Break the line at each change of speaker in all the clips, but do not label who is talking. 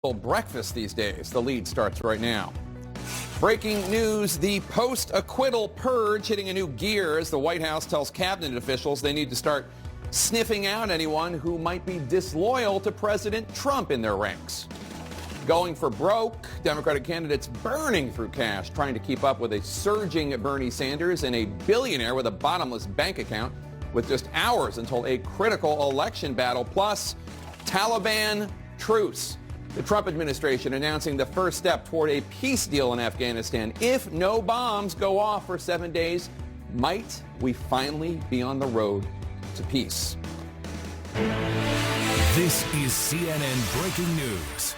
breakfast these days. The lead starts right now. Breaking news, the post-acquittal purge hitting a new gear as the White House tells cabinet officials they need to start sniffing out anyone who might be disloyal to President Trump in their ranks. Going for broke, Democratic candidates burning through cash, trying to keep up with a surging Bernie Sanders and a billionaire with a bottomless bank account with just hours until a critical election battle, plus Taliban truce. The Trump administration announcing the first step toward a peace deal in Afghanistan. If no bombs go off for 7 days, might we finally be on the road to peace?
This is CNN Breaking News.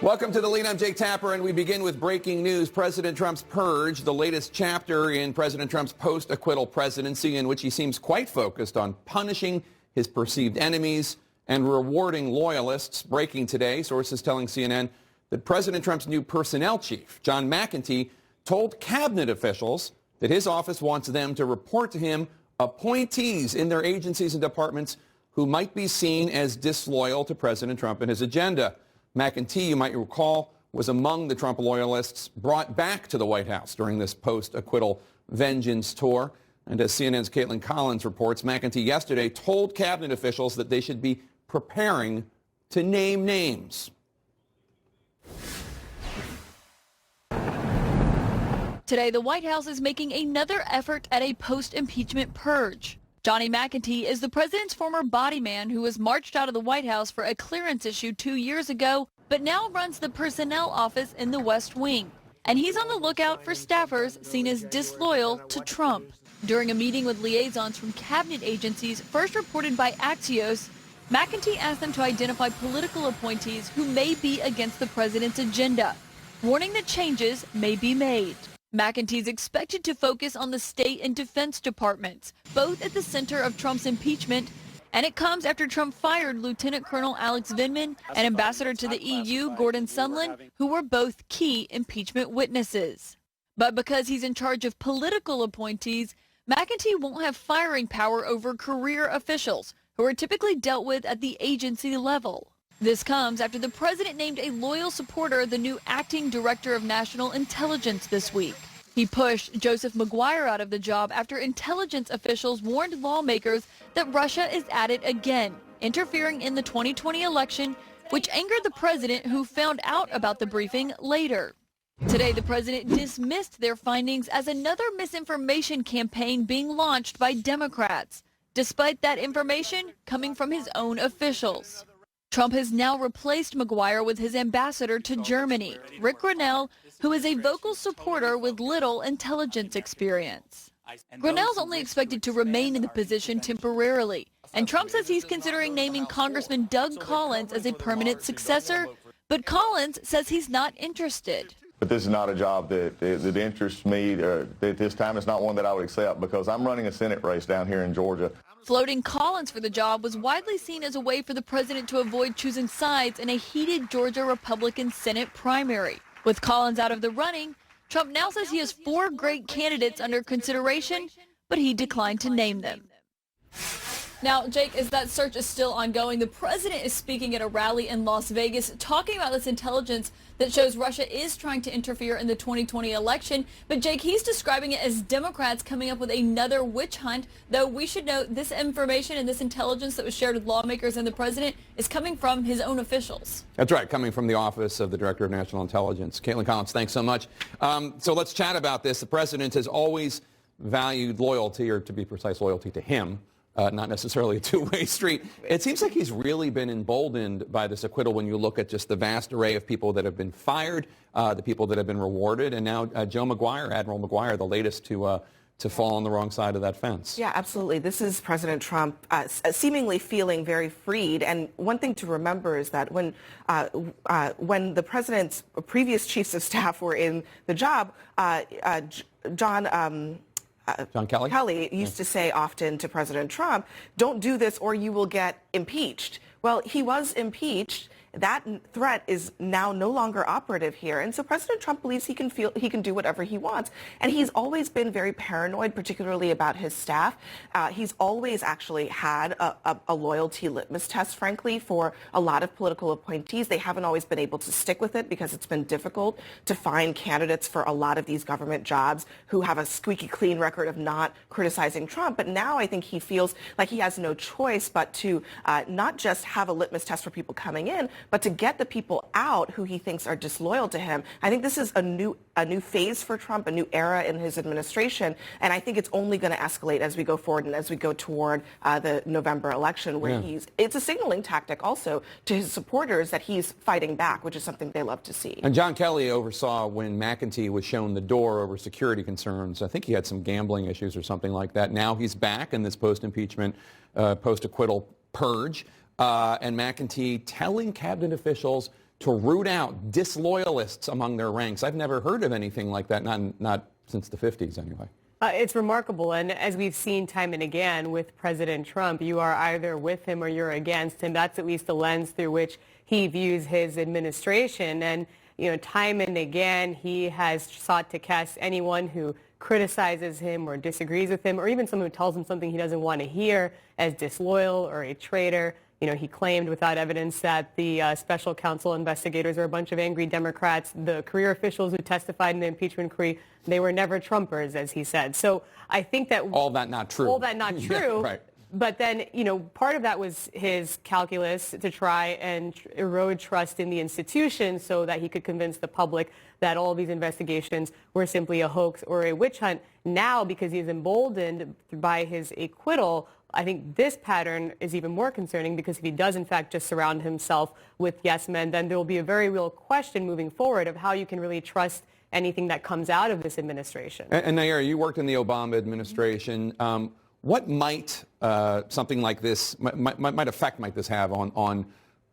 Welcome to The Lead. I'm Jake Tapper, and we begin with breaking news. President Trump's purge, the latest chapter in President Trump's post-acquittal presidency, in which he seems quite focused on punishing his perceived enemies and rewarding loyalists. Breaking today, sources telling CNN that President Trump's new personnel chief, John McEntee, told cabinet officials that his office wants them to report to him appointees in their agencies and departments who might be seen as disloyal to President Trump and his agenda. McEntee, you might recall, was among the Trump loyalists brought back to the White House during this post-acquittal vengeance tour. And as CNN's Caitlin Collins reports, McEntee yesterday told cabinet officials that they should be preparing to name names.
Today, the White House is making another effort at a post-impeachment purge. Johnny McEntee is the president's former body man who was marched out of the White House for a clearance issue 2 years ago, but now runs the personnel office in the West Wing. And he's on the lookout for staffers seen as disloyal to Trump. During a meeting with liaisons from cabinet agencies, first reported by Axios, McEntee asked them to identify political appointees who may be against the president's agenda, warning that changes may be made. McEntee's expected to focus on the State and Defense Departments, both at the center of Trump's impeachment, and it comes after Trump fired Lieutenant Colonel Alex Vindman and Ambassador to the EU, Gordon Sondland, who were both key impeachment witnesses. But because he's in charge of political appointees, McEntee won't have firing power over career officials, who are typically dealt with at the agency level. This comes after the president named a loyal supporter the new acting director of national intelligence this week. He pushed Joseph Maguire out of the job after intelligence officials warned lawmakers that Russia is at it again, interfering in the 2020 election, which angered the president, who found out about the briefing later. Today, the president dismissed their findings as another misinformation campaign being launched by Democrats, despite that information coming from his own officials. Trump has now replaced Maguire with his ambassador to Germany, Rick Grenell, who is a vocal supporter with little intelligence experience. Grenell's only expected to remain in the position temporarily, and Trump says he's considering naming Congressman Doug Collins as a permanent successor, but Collins says he's not interested.
But this is not a job that interests me. At this time, it's not one that I would accept because I'm running a Senate race down here in Georgia.
Floating Collins for the job was widely seen as a way for the president to avoid choosing sides in a heated Georgia Republican Senate primary. With Collins out of the running, Trump now says he has 4 great candidates under consideration, but he declined to name them. Now, Jake, as that search is still ongoing, the president is speaking at a rally in Las Vegas, talking about this intelligence that shows Russia is trying to interfere in the 2020 election. But, Jake, he's describing it as Democrats coming up with another witch hunt, though we should note this information and this intelligence that was shared with lawmakers and the president is coming from his own officials.
That's right, coming from the Office of the Director of National Intelligence. Caitlin Collins, thanks so much. So let's chat about this. The president has always valued loyalty, or to be precise, loyalty to him. Not necessarily a two-way street. It seems like he's really been emboldened by this acquittal when you look at just the vast array of people that have been fired, the people that have been rewarded, and now Joe Maguire, Admiral Maguire, the latest to fall on the wrong side of that fence.
Yeah, absolutely. This is President Trump seemingly feeling very freed. And one thing to remember is that when the president's previous chiefs of staff were in the job, John Kelly used to say often to President Trump, don't do this or you will get impeached. Well, he was impeached, that threat is now no longer operative here. And so President Trump believes he can do whatever he wants. And he's always been very paranoid, particularly about his staff. He's always actually had a loyalty litmus test, frankly, for a lot of political appointees. They haven't always been able to stick with it because it's been difficult to find candidates for a lot of these government jobs who have a squeaky clean record of not criticizing Trump. But now I think he feels like he has no choice but to not just have a litmus test for people coming in, but to get the people out who he thinks are disloyal to him. I think this is a new phase for Trump, a new era in his administration, and I think it's only going to escalate as we go forward and as we go toward the November election, where it's a signaling tactic also to his supporters that he's fighting back, which is something they love to see.
And John Kelly oversaw when McEntee was shown the door over security concerns. I think he had some gambling issues or something like that. Now he's back in this post-impeachment, post-acquittal purge, and McEntee telling cabinet officials to root out disloyalists among their ranks. I've never heard of anything like that, not since the 50s anyway.
It's remarkable, and as we've seen time and again with President Trump, you are either with him or you're against him. That's at least the lens through which he views his administration. And, you know, time and again, he has sought to cast anyone who criticizes him or disagrees with him, or even someone who tells him something he doesn't want to hear, as disloyal or a traitor. You know, he claimed without evidence that the special counsel investigators are a bunch of angry Democrats. The career officials who testified in the impeachment inquiry, they were never Trumpers, as he said. So I think that
all that not true.
All that not true.
Yeah, right.
But then, you know, part of that was his calculus to try and erode trust in the institution so that he could convince the public that all these investigations were simply a hoax or a witch hunt. Now, because he's emboldened by his acquittal, I think this pattern is even more concerning, because if he does, in fact, just surround himself with yes men, then there will be a very real question moving forward of how you can really trust anything that comes out of this administration.
And Nayyera, you worked in the Obama administration. What might something like this, might effect might this have on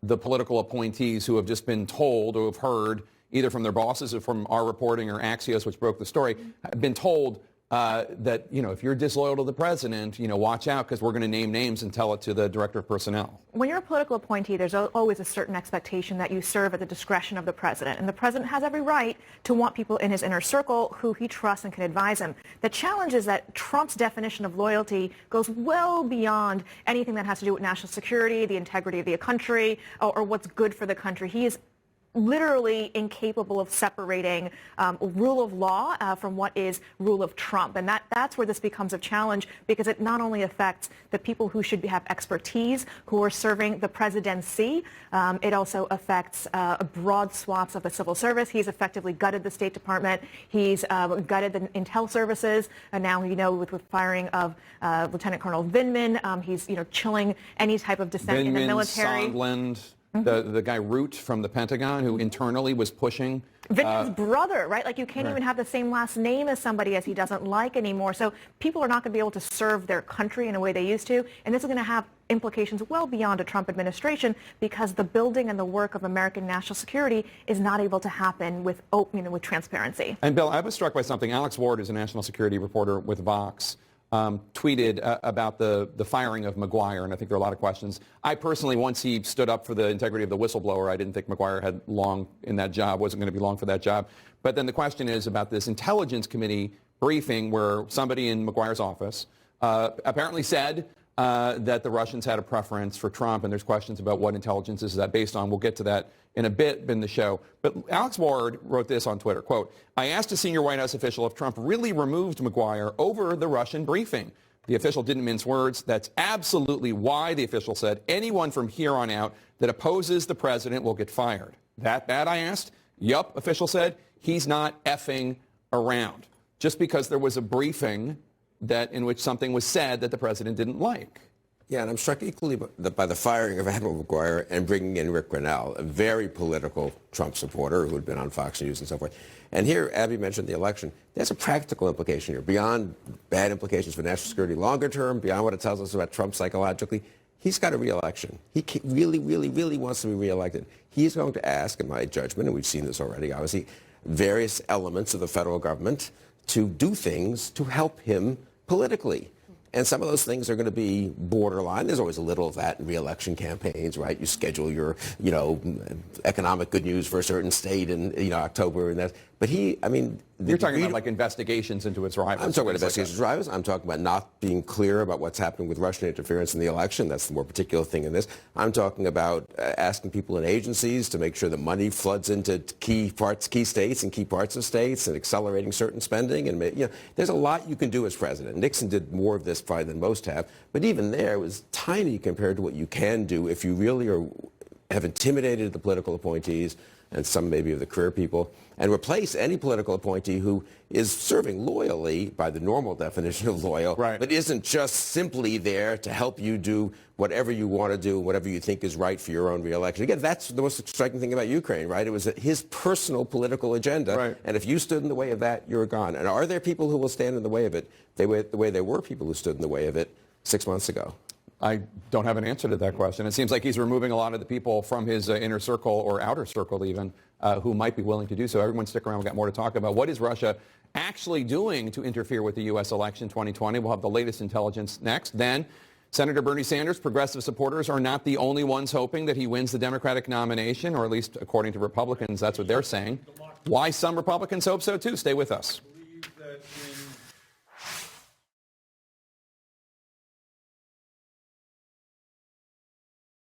the political appointees who have just been told or have heard, either from their bosses or from our reporting or Axios, which broke the story, have been told that, you know, if you're disloyal to the president, you know, watch out, because we're going to name names and tell it to the director of personnel.
When you're a political appointee, there's always a certain expectation that you serve at the discretion of the president. And the president has every right to want people in his inner circle who he trusts and can advise him. The challenge is that Trump's definition of loyalty goes well beyond anything that has to do with national security, the integrity of the country, or what's good for the country. He is literally incapable of separating rule of law from what is rule of Trump. And that's where this becomes a challenge, because it not only affects the people who should have expertise, who are serving the presidency, it also affects broad swaths of the civil service. He's effectively gutted the State Department. He's gutted the intel services. And now, you know, with firing of Lieutenant Colonel Vindman, he's, you know, chilling any type of dissent in the military.
Sondland. The guy Root from the Pentagon, who internally was pushing.
Vindman's brother, right? Like, you can't even have the same last name as somebody as he doesn't like anymore. So people are not going to be able to serve their country in a way they used to. And this is going to have implications well beyond a Trump administration, because the building and the work of American national security is not able to happen with with transparency.
And Bill, I was struck by something. Alex Ward is a national security reporter with Vox. Tweeted about the firing of McGuire, and I think there are a lot of questions. I personally, once he stood up for the integrity of the whistleblower, I didn't think McGuire had long in that job, wasn't going to be long for that job. But then the question is about this Intelligence Committee briefing where somebody in McGuire's office apparently said that the Russians had a preference for Trump, and there's questions about what intelligence is that based on. We'll get to that in a bit in the show. But Alex Ward wrote this on Twitter, quote, "I asked a senior White House official if Trump really removed McGuire over the Russian briefing. The official didn't mince words. That's absolutely why," the official said, "anyone from here on out that opposes the president will get fired." That bad, I asked. Yup, official said. He's not effing around. Just because there was a briefing in which something was said that the president didn't like.
Yeah, and I'm struck equally by the firing of Admiral McGuire and bringing in Rick Grenell, a very political Trump supporter who had been on Fox News and so forth. And here, Abby mentioned the election. There's a practical implication here, beyond bad implications for national security longer term, beyond what it tells us about Trump psychologically. He's got a re-election. He really, really, really wants to be reelected. He's going to ask, in my judgment, and we've seen this already, obviously, various elements of the federal government to do things to help him politically. And some of those things are going to be borderline. There's always a little of that in re-election campaigns, right? You schedule your, economic good news for a certain state in, October and that. But you're
talking about like investigations into its rivals.
I'm talking about investigations into rivals. I'm talking about not being clear about what's happening with Russian interference in the election. That's the more particular thing in this. I'm talking about asking people in agencies to make sure that money floods into key states and key parts of states and accelerating certain spending. And, there's a lot you can do as president. Nixon did more of this probably than most have. But even there, it was tiny compared to what you can do if you really have intimidated the political appointees and some maybe of the career people, and replace any political appointee who is serving loyally by the normal definition of loyal,
right,
but isn't just simply there to help you do whatever you want to do, whatever you think is right for your own reelection. Again, that's the most striking thing about Ukraine, right? It was his personal political agenda,
right,
and if you stood in the way of that, you're gone. And are there people who will stand in the way of it the way there were people who stood in the way of it 6 months ago?
I don't have an answer to that question. It seems like he's removing a lot of the people from his inner circle or outer circle even who might be willing to do so. Everyone stick around. We've got more to talk about. What is Russia actually doing to interfere with the U.S. election 2020? We'll have the latest intelligence next. Then Senator Bernie Sanders' progressive supporters are not the only ones hoping that he wins the Democratic nomination, or at least according to Republicans, that's what they're saying. Why some Republicans hope so too? Stay with us.
That